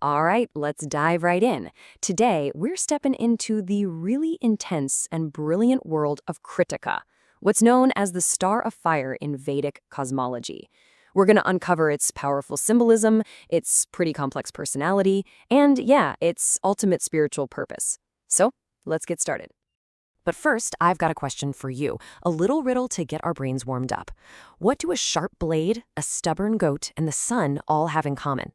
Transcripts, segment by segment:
All right, let's dive right in. Today, we're stepping into the really intense and brilliant world of Krittika, what's known as the star of fire in Vedic cosmology. We're going to uncover its powerful symbolism, its pretty complex personality, and yeah, its ultimate spiritual purpose. So, let's get started. But first, I've got a question for you, a little riddle to get our brains warmed up. What do a sharp blade, a stubborn goat, and the sun all have in common?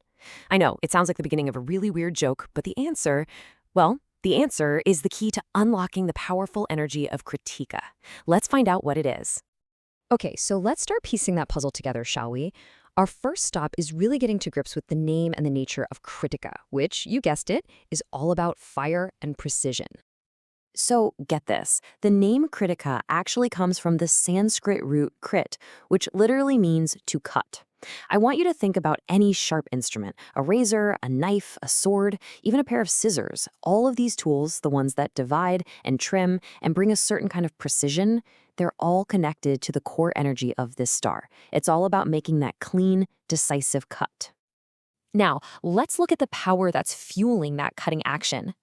I know, it sounds like the beginning of a really weird joke, but the answer is the key to unlocking the powerful energy of Krittika. Let's find out what it is. Okay, so let's start piecing that puzzle together, shall we? Our first stop is really getting to grips with the name and the nature of Kritika, which, you guessed it, is all about fire and precision. So, get this. The name Krittika actually comes from the Sanskrit root krit, which literally means to cut. I want you to think about any sharp instrument, a razor, a knife, a sword, even a pair of scissors. All of these tools, the ones that divide and trim and bring a certain kind of precision, they're all connected to the core energy of this star. It's all about making that clean, decisive cut. Now, let's look at the power that's fueling that cutting action.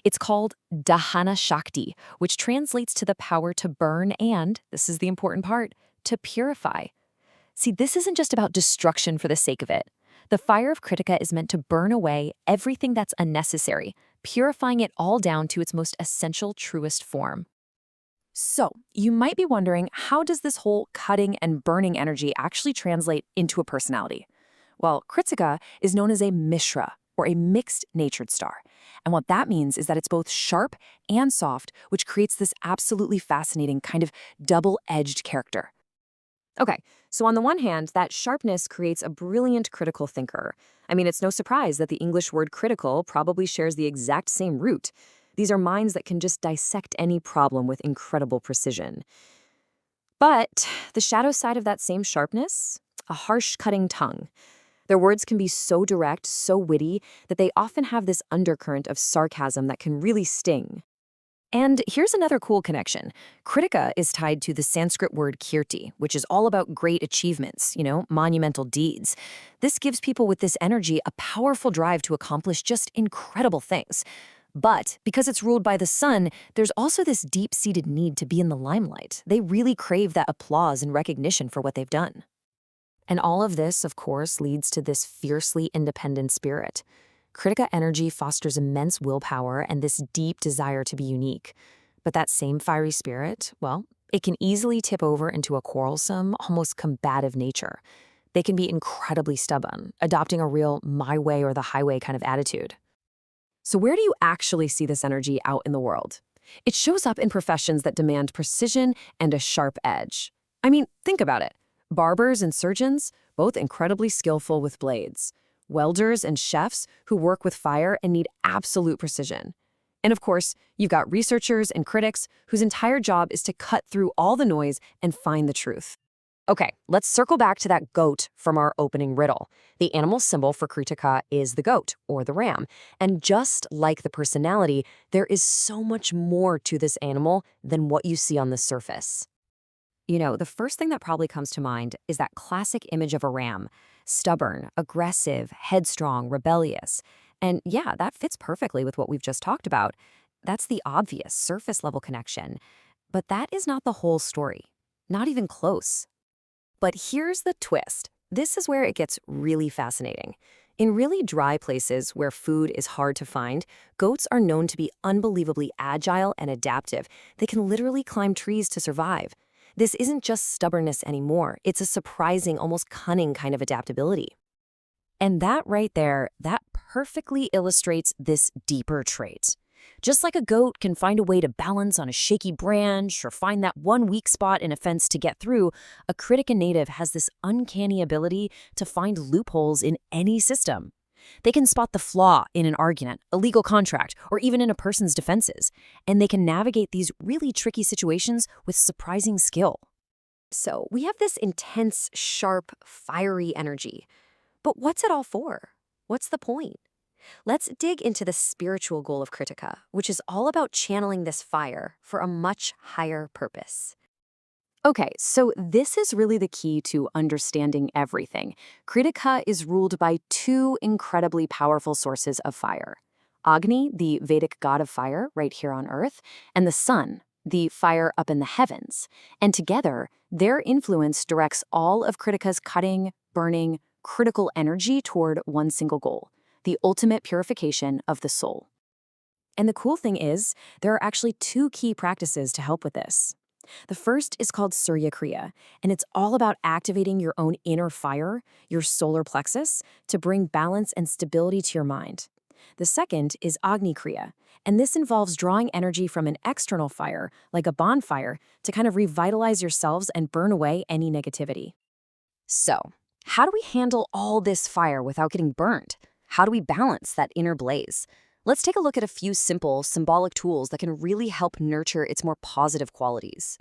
It's called Dahana Shakti, which translates to the power to burn and, this is the important part, to purify. See, this isn't just about destruction for the sake of it. The fire of Kritika is meant to burn away everything that's unnecessary, purifying it all down to its most essential, truest form. So, you might be wondering, how does this whole cutting and burning energy actually translate into a personality? Well, Krittika is known as a Mishra, or a mixed-natured star. And what that means is that it's both sharp and soft, which creates this absolutely fascinating kind of double-edged character. Okay, so on the one hand, that sharpness creates a brilliant critical thinker. I mean, it's no surprise that the English word critical probably shares the exact same root. These are minds that can just dissect any problem with incredible precision. But the shadow side of that same sharpness? A harsh, cutting tongue. Their words can be so direct, so witty, that they often have this undercurrent of sarcasm that can really sting. And here's another cool connection. Kritika is tied to the Sanskrit word kirti, which is all about great achievements, monumental deeds. This gives people with this energy a powerful drive to accomplish just incredible things. But because it's ruled by the sun, there's also this deep-seated need to be in the limelight. They really crave that applause and recognition for what they've done. And all of this, of course, leads to this fiercely independent spirit. Kritika energy fosters immense willpower and this deep desire to be unique. But that same fiery spirit, well, it can easily tip over into a quarrelsome, almost combative nature. They can be incredibly stubborn, adopting a real my way or the highway kind of attitude. So where do you actually see this energy out in the world? It shows up in professions that demand precision and a sharp edge. I mean, think about it. Barbers and surgeons, both incredibly skillful with blades. Welders and chefs who work with fire and need absolute precision. And of course, you've got researchers and critics whose entire job is to cut through all the noise and find the truth. Okay, let's circle back to that goat from our opening riddle. The animal symbol for Krittika is the goat, or the ram. And just like the personality, there is so much more to this animal than what you see on the surface. The first thing that probably comes to mind is that classic image of a ram. Stubborn, aggressive, headstrong, rebellious. And yeah, that fits perfectly with what we've just talked about. That's the obvious surface-level connection. But that is not the whole story. Not even close. But here's the twist. This is where it gets really fascinating. In really dry places where food is hard to find, goats are known to be unbelievably agile and adaptive. They can literally climb trees to survive. This isn't just stubbornness anymore. It's a surprising, almost cunning kind of adaptability. And that right there, that perfectly illustrates this deeper trait. Just like a goat can find a way to balance on a shaky branch or find that one weak spot in a fence to get through, a Kritika native has this uncanny ability to find loopholes in any system. They can spot the flaw in an argument, a legal contract, or even in a person's defenses, and they can navigate these really tricky situations with surprising skill. So we have this intense, sharp, fiery energy. But what's it all for? What's the point? Let's dig into the spiritual goal of Krittika, which is all about channeling this fire for a much higher purpose. Okay, so this is really the key to understanding everything. Kritika is ruled by two incredibly powerful sources of fire: Agni, the Vedic god of fire right here on Earth, and the sun, the fire up in the heavens. And together, their influence directs all of Kritika's cutting, burning, critical energy toward one single goal: the ultimate purification of the soul. And the cool thing is, there are actually two key practices to help with this. The first is called Surya Kriya, and it's all about activating your own inner fire, your solar plexus, to bring balance and stability to your mind. The second is Agni Kriya, and this involves drawing energy from an external fire, like a bonfire, to kind of revitalize yourselves and burn away any negativity. So, how do we handle all this fire without getting burned? How do we balance that inner blaze? Let's take a look at a few simple, symbolic tools that can really help nurture its more positive qualities.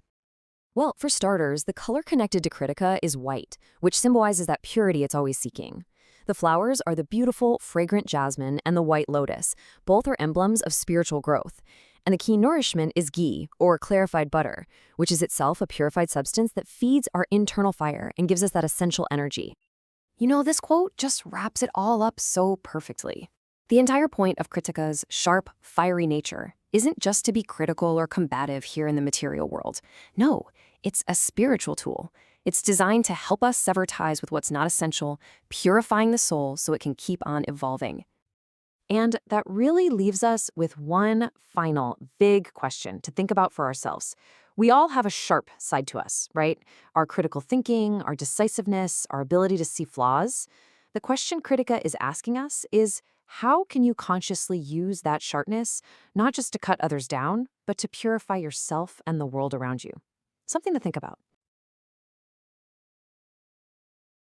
Well, for starters, the color connected to Kritika is white, which symbolizes that purity it's always seeking. The flowers are the beautiful, fragrant jasmine and the white lotus. Both are emblems of spiritual growth. And the key nourishment is ghee, or clarified butter, which is itself a purified substance that feeds our internal fire and gives us that essential energy. You know, this quote just wraps it all up so perfectly. The entire point of Kritika's sharp, fiery nature isn't just to be critical or combative here in the material world. No, it's a spiritual tool. It's designed to help us sever ties with what's not essential, purifying the soul so it can keep on evolving. And that really leaves us with one final big question to think about for ourselves. We all have a sharp side to us, right? Our critical thinking, our decisiveness, our ability to see flaws. The question Kritika is asking us is, how can you consciously use that sharpness, not just to cut others down, but to purify yourself and the world around you? Something to think about.